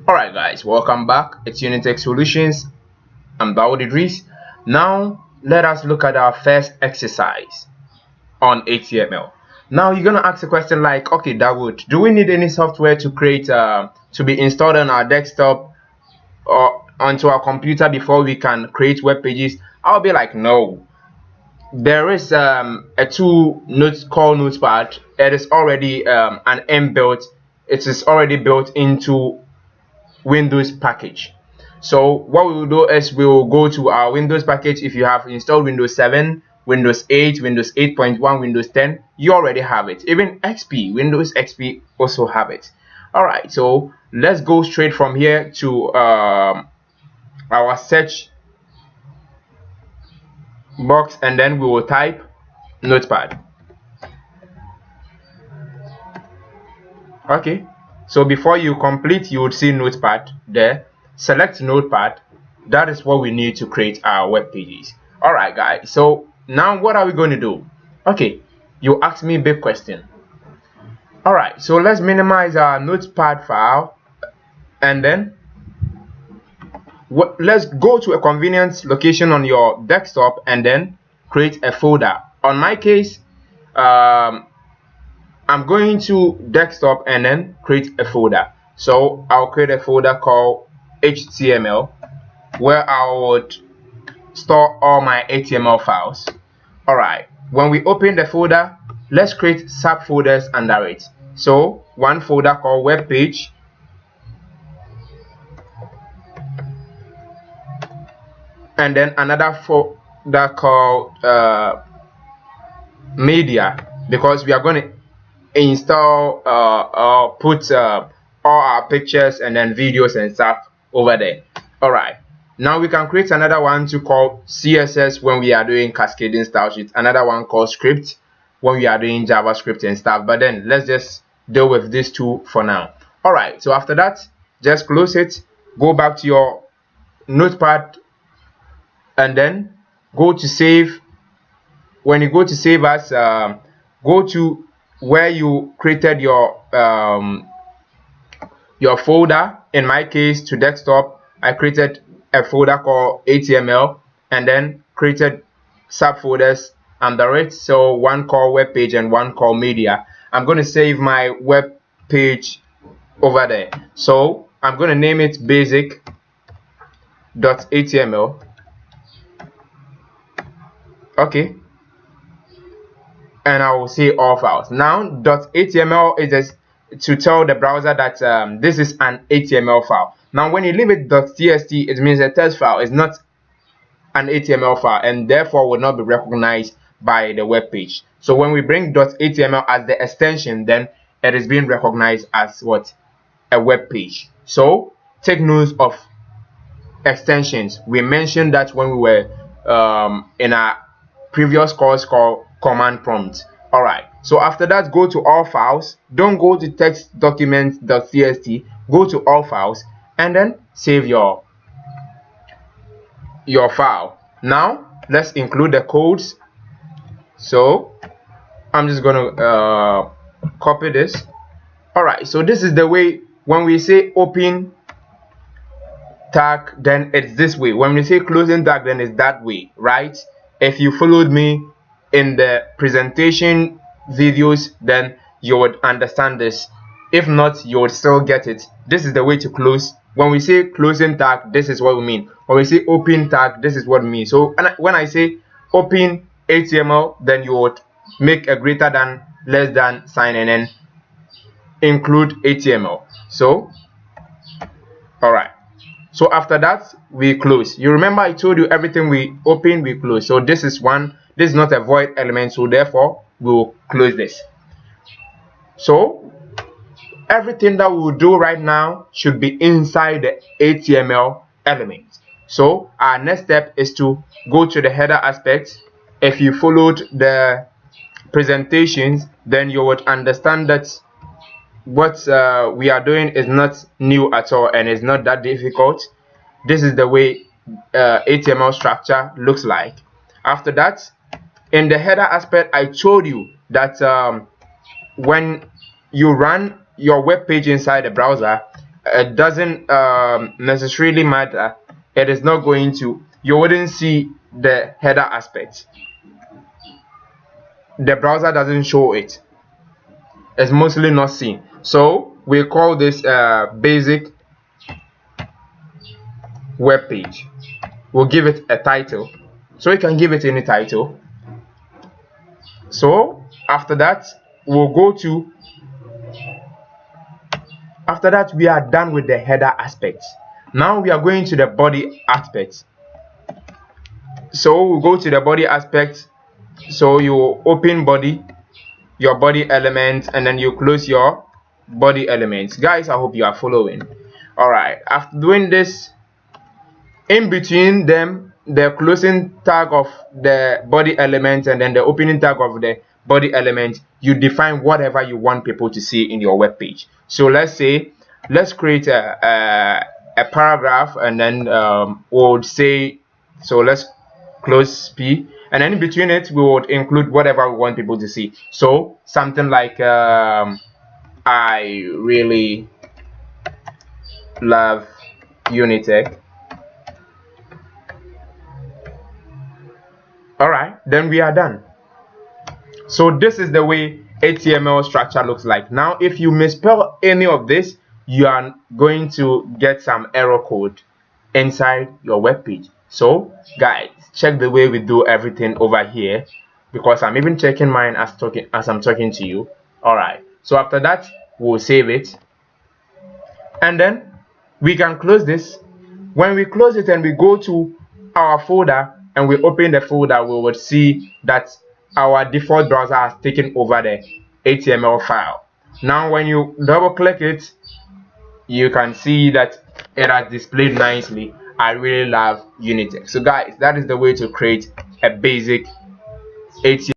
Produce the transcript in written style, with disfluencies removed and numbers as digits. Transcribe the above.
Alright guys, welcome back. It's Unitech Solutions. I'm Dawood Idris. Now let us look at our first exercise on HTML. Now you're gonna ask a question like, okay Dawood, do we need any software to create to be installed on our desktop or onto our computer before we can create web pages? I'll be like, no. There is a tool called Notepad. It is already an inbuilt. It is already built into Windows package. So what we will do is we will go to our Windows package. If you have installed Windows 7, Windows 8, Windows 8.1, Windows 10, you already have it. Even XP, Windows XP also have it. Alright, so let's go straight from here to our search box, and then we will type Notepad. Okay, so before you complete, you would see Notepad there. Select Notepad. That is what we need to create our web pages. Alright guys, so now what are we going to do? Okay, you asked me a big question. Alright, so let's minimize our Notepad file, and then let's go to a convenient location on your desktop and then create a folder. On my case, I'm going to desktop and then create a folder. So I'll create a folder called HTML where I would store all my HTML files. Alright, when we open the folder, let's create subfolders under it. So one folder called webpage, and then another folder called media, because we are going to install put all our pictures and then videos and stuff over there. Alright, now we can create another one to call CSS when we are doing cascading style sheets, another one called script when we are doing JavaScript and stuff. But then let's just deal with these two for now. Alright, so after that, just close it, go back to your Notepad, and then go to save. When you go to save as, go to where you created your folder. In my case, to desktop, I created a folder called HTML and then created subfolders under it. So one called web page and one called media. I'm going to save my web page over there. So I'm going to name it basic.html. Okay, and I will say all files. Now .html is just to tell the browser that this is an HTML file. Now when you leave it .txt, it means a text file is not an HTML file and therefore will not be recognized by the web page. So when we bring .html as the extension, then it is being recognized as what? A web page. So take note of extensions. We mentioned that when we were in our previous course called command prompt. Alright, so after that, go to all files. Don't go to text documents.txt. Go to all files and then save your file. Now let's include the codes. So I'm just gonna copy this. Alright, so this is the way. When we say open tag, then it's this way. When we say closing tag, then it's that way, right? If you followed me in the presentation videos, then you would understand this. If not, you would still get it. This is the way to close. When we say closing tag, this is what we mean. When we say open tag, this is what we mean. So when I say open HTML, then you would make a greater than, less than sign and then include HTML. So alright, so after that we close. You remember I told you everything we open we close. So this is one, this is not a void element, so therefore we will close this. So everything that we will do right now should be inside the HTML element. So our next step is to go to the header aspect. If you followed the presentations, then you would understand that what we are doing is not new at all and it's not that difficult. This is the way HTML structure looks like. After that, in the header aspect, I told you that when you run your web page inside the browser, it doesn't necessarily matter. It is not going to, you wouldn't see the header aspect. The browser doesn't show it. It's mostly not seen. So we call this basic web page. We'll give it a title. So you can give it any title. So after that, we'll go to, after that we are done with the header aspect. Now we are going to the body aspect. So we'll go to the body aspect. So you open body, your body element, and then you close your body elements. Guys, I hope you are following. All right, after doing this, in between them, the closing tag of the body element and then the opening tag of the body element, you define whatever you want people to see in your web page. So let's say, let's create a paragraph, and then we'll say, so let's close P, and then in between it we would include whatever we want people to see. So something like I really love Unitech. Alright, then we are done. So this is the way HTML structure looks like. Now if you misspell any of this, you are going to get some error code inside your web page. So guys, check the way we do everything over here, because I'm even checking mine as I'm talking to you. Alright, so after that we'll save it, and then we can close this. When we close it and we go to our folder and we open the folder, we will see that our default browser has taken over the HTML file. Now when you double click it, you can see that it has displayed nicely, I really love Unitech. So guys, that is the way to create a basic HTML